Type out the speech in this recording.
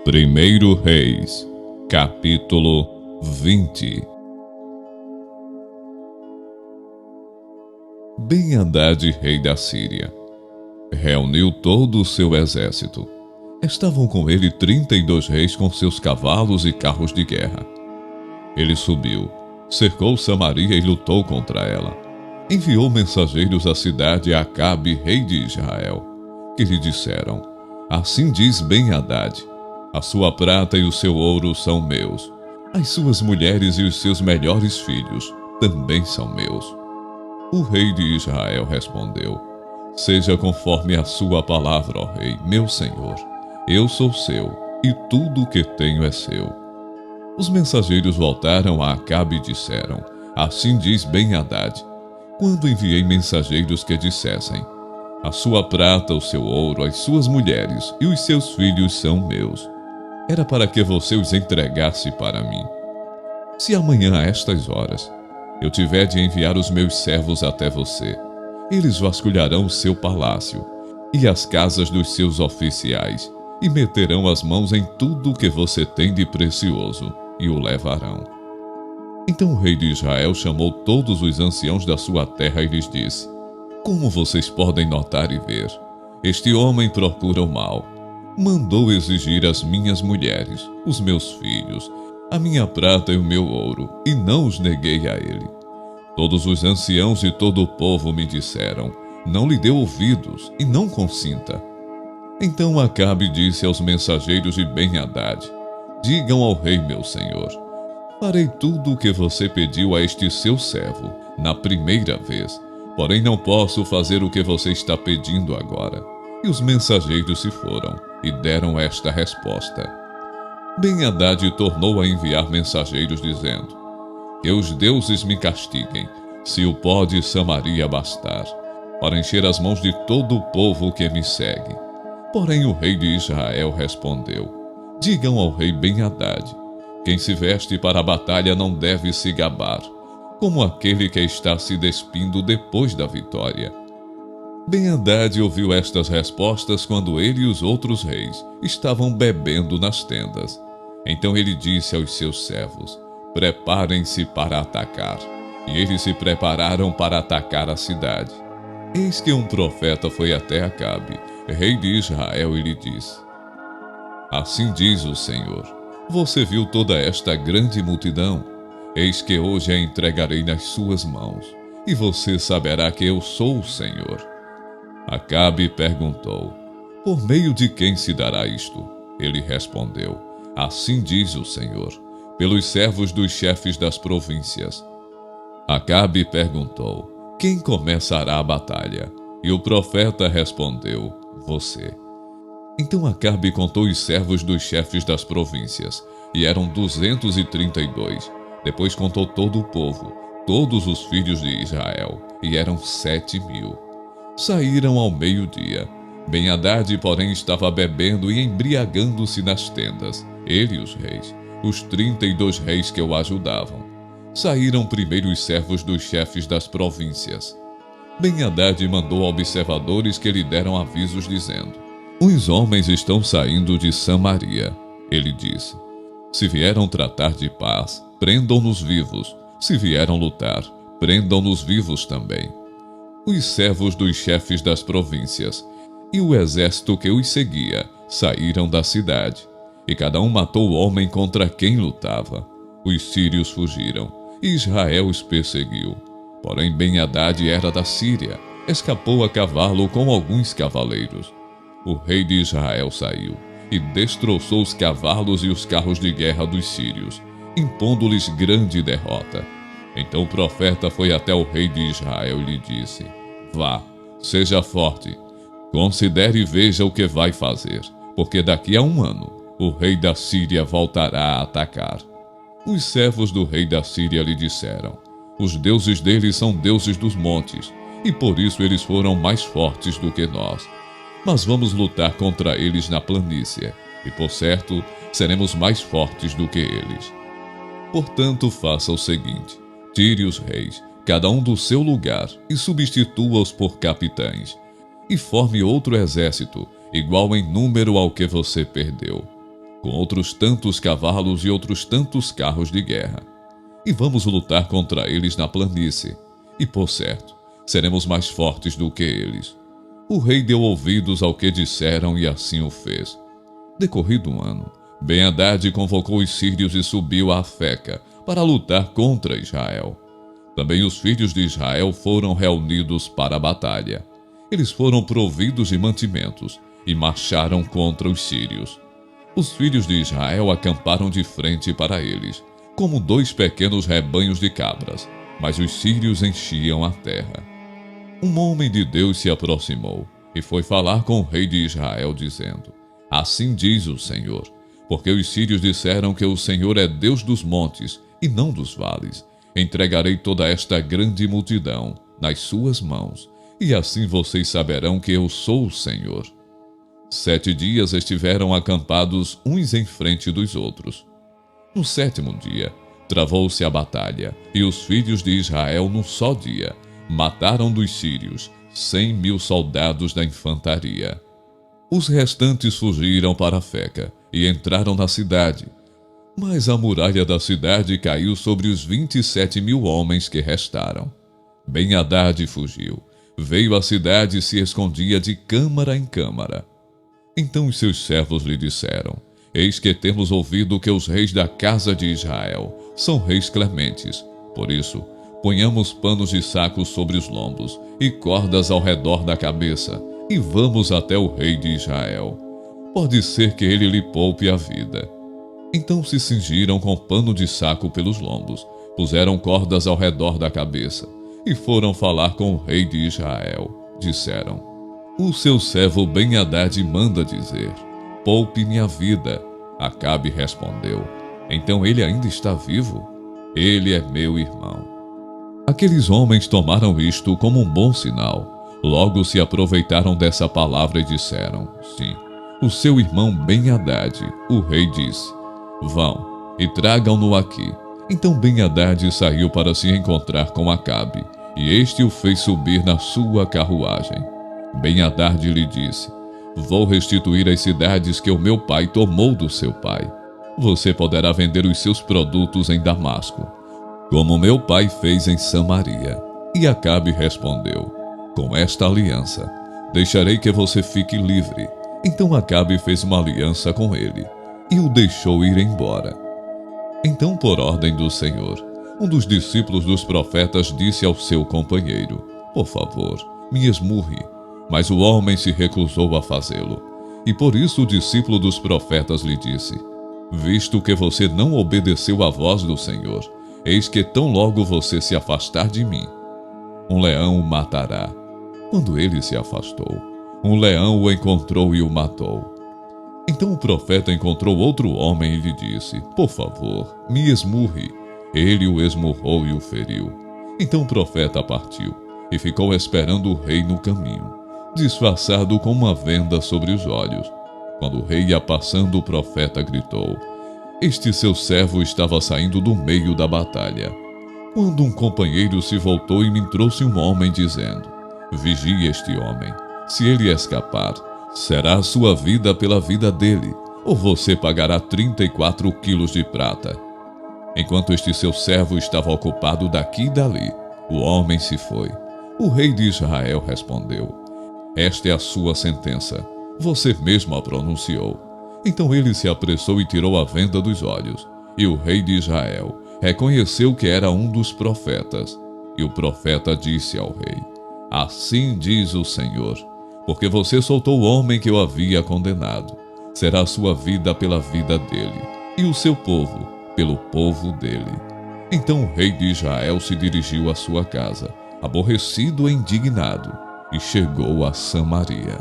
Primeiro Reis, capítulo 20. Ben-Hadad, rei da Síria, reuniu todo o seu exército. Estavam com ele 32 reis com seus cavalos e carros de guerra. Ele subiu, cercou Samaria e lutou contra ela. Enviou mensageiros à cidade a Acabe, rei de Israel, que lhe disseram: Assim diz Ben-Hadad: a sua prata e o seu ouro são meus. As suas mulheres e os seus melhores filhos também são meus. O rei de Israel respondeu: Seja conforme a sua palavra, ó rei, meu senhor. Eu sou seu, e tudo o que tenho é seu. Os mensageiros voltaram a Acabe e disseram: Assim diz Ben-Hadad: Quando enviei mensageiros que dissessem: A sua prata, o seu ouro, as suas mulheres e os seus filhos são meus, era para que você os entregasse para mim. Se amanhã a estas horas eu tiver de enviar os meus servos até você, eles vasculharão o seu palácio e as casas dos seus oficiais e meterão as mãos em tudo o que você tem de precioso e o levarão. Então o rei de Israel chamou todos os anciãos da sua terra e lhes disse: Como vocês podem notar e ver, este homem procura o mal. Mandou exigir as minhas mulheres, os meus filhos, a minha prata e o meu ouro, e não os neguei a ele. Todos os anciãos e todo o povo me disseram: Não lhe dê ouvidos e não consinta. Então Acabe disse aos mensageiros de Ben-Hadad: Digam ao rei meu senhor: Farei tudo o que você pediu a este seu servo na primeira vez, porém não posso fazer o que você está pedindo agora. E os mensageiros se foram e deram esta resposta. Ben-Hadad tornou a enviar mensageiros dizendo: Que os deuses me castiguem, se o pó de Samaria bastar, para encher as mãos de todo o povo que me segue. Porém o rei de Israel respondeu: Digam ao rei Ben-Hadad: Quem se veste para a batalha não deve se gabar, como aquele que está se despindo depois da vitória. Ben-Hadad ouviu estas respostas quando ele e os outros reis estavam bebendo nas tendas. Então ele disse aos seus servos: Preparem-se para atacar. E eles se prepararam para atacar a cidade. Eis que um profeta foi até Acabe, rei de Israel, e lhe disse: Assim diz o Senhor: Você viu toda esta grande multidão? Eis que hoje a entregarei nas suas mãos, e você saberá que eu sou o Senhor. Acabe perguntou: Por meio de quem se dará isto? Ele respondeu: Assim diz o Senhor: Pelos servos dos chefes das províncias. Acabe perguntou: Quem começará a batalha? E o profeta respondeu: Você. Então Acabe contou os servos dos chefes das províncias, e eram 232. Depois contou todo o povo, todos os filhos de Israel, e eram 7.000. Saíram ao meio-dia. Ben-Hadad, porém, estava bebendo e embriagando-se nas tendas, ele e os reis, os 32 reis que o ajudavam. Saíram primeiro os servos dos chefes das províncias. Ben-Hadad mandou observadores que lhe deram avisos dizendo: Os homens estão saindo de Samaria. Ele disse: Se vieram tratar de paz, prendam-nos vivos. Se vieram lutar, prendam-nos vivos também. Os servos dos chefes das províncias e o exército que os seguia saíram da cidade, e cada um matou o homem contra quem lutava. Os sírios fugiram, e Israel os perseguiu. Porém Ben-Hadad era da Síria, escapou a cavalo com alguns cavaleiros. O rei de Israel saiu e destroçou os cavalos e os carros de guerra dos sírios, impondo-lhes grande derrota. Então o profeta foi até o rei de Israel e lhe disse: Vá, seja forte, considere e veja o que vai fazer, porque daqui a 1 ano o rei da Síria voltará a atacar. Os servos do rei da Síria lhe disseram: Os deuses deles são deuses dos montes, e por isso eles foram mais fortes do que nós. Mas vamos lutar contra eles na planície, e por certo seremos mais fortes do que eles. Portanto, faça o seguinte: tire os reis, cada um do seu lugar, e substitua-os por capitães, e forme outro exército, igual em número ao que você perdeu. com outros tantos cavalos e outros tantos carros de guerra. E vamos lutar contra eles na planície. E, por certo, seremos mais fortes do que eles. O rei deu ouvidos ao que disseram e assim o fez. Decorrido um ano, Ben-Hadad convocou os sírios e subiu a Afeca para lutar contra Israel. Também os filhos de Israel foram reunidos para a batalha. Eles foram providos de mantimentos e marcharam contra os sírios. Os filhos de Israel acamparam de frente para eles, como 2 pequenos rebanhos de cabras, mas os sírios enchiam a terra. Um homem de Deus se aproximou e foi falar com o rei de Israel, dizendo: Assim diz o Senhor, porque os sírios disseram que o Senhor é Deus dos montes e não dos vales. Entregarei toda esta grande multidão nas suas mãos, e assim vocês saberão que eu sou o Senhor. 7 dias estiveram acampados uns em frente dos outros. No 7º dia, travou-se a batalha, e os filhos de Israel, num só dia, mataram dos sírios 100.000 soldados da infantaria. Os restantes fugiram para Afeca e entraram na cidade. Mas a muralha da cidade caiu sobre os 27.000 homens que restaram. Ben-Hadad fugiu, veio à cidade e se escondia de câmara em câmara. Então os seus servos lhe disseram: Eis que temos ouvido que os reis da casa de Israel são reis clementes. Por isso, ponhamos panos de saco sobre os lombos e cordas ao redor da cabeça, e vamos até o rei de Israel. Pode ser que ele lhe poupe a vida. Então se cingiram com pano de saco pelos lombos, puseram cordas ao redor da cabeça, e foram falar com o rei de Israel. Disseram: O seu servo Ben-Hadad manda dizer: Poupe-me a vida. Acabe respondeu: Então ele ainda está vivo? Ele é meu irmão. Aqueles homens tomaram isto como um bom sinal. Logo se aproveitaram dessa palavra e disseram: Sim, o seu irmão Ben-Hadad. O rei disse: Vão e tragam-no aqui. Então Ben-Hadad saiu para se encontrar com Acabe, e este o fez subir na sua carruagem. Ben-Hadad lhe disse: Vou restituir as cidades que o meu pai tomou do seu pai. Você poderá vender os seus produtos em Damasco, como meu pai fez em Samaria. E Acabe respondeu: Com esta aliança, deixarei que você fique livre. Então Acabe fez uma aliança com ele e o deixou ir embora. Então, por ordem do Senhor, um dos discípulos dos profetas disse ao seu companheiro: Por favor, me esmurre. Mas o homem se recusou a fazê-lo. E por isso o discípulo dos profetas lhe disse: Visto que você não obedeceu à voz do Senhor, eis que tão logo você se afastar de mim, um leão o matará. Quando ele se afastou, um leão o encontrou e o matou. Então o profeta encontrou outro homem e lhe disse: Por favor, me esmurre. Ele o esmurrou e o feriu. Então o profeta partiu e ficou esperando o rei no caminho, disfarçado com uma venda sobre os olhos. Quando o rei ia passando, o profeta gritou: Este seu servo estava saindo do meio da batalha. Quando um companheiro se voltou e me trouxe um homem dizendo: Vigie este homem. Se ele escapar, será a sua vida pela vida dele, ou você pagará 34 quilos de prata. Enquanto este seu servo estava ocupado daqui e dali, o homem se foi. O rei de Israel respondeu: Esta é a sua sentença. Você mesmo a pronunciou. Então ele se apressou e tirou a venda dos olhos. E o rei de Israel reconheceu que era um dos profetas. E o profeta disse ao rei: Assim diz o Senhor: Porque você soltou o homem que eu havia condenado, será a sua vida pela vida dele, e o seu povo pelo povo dele. Então o rei de Israel se dirigiu à sua casa, aborrecido e indignado, e chegou a Samaria.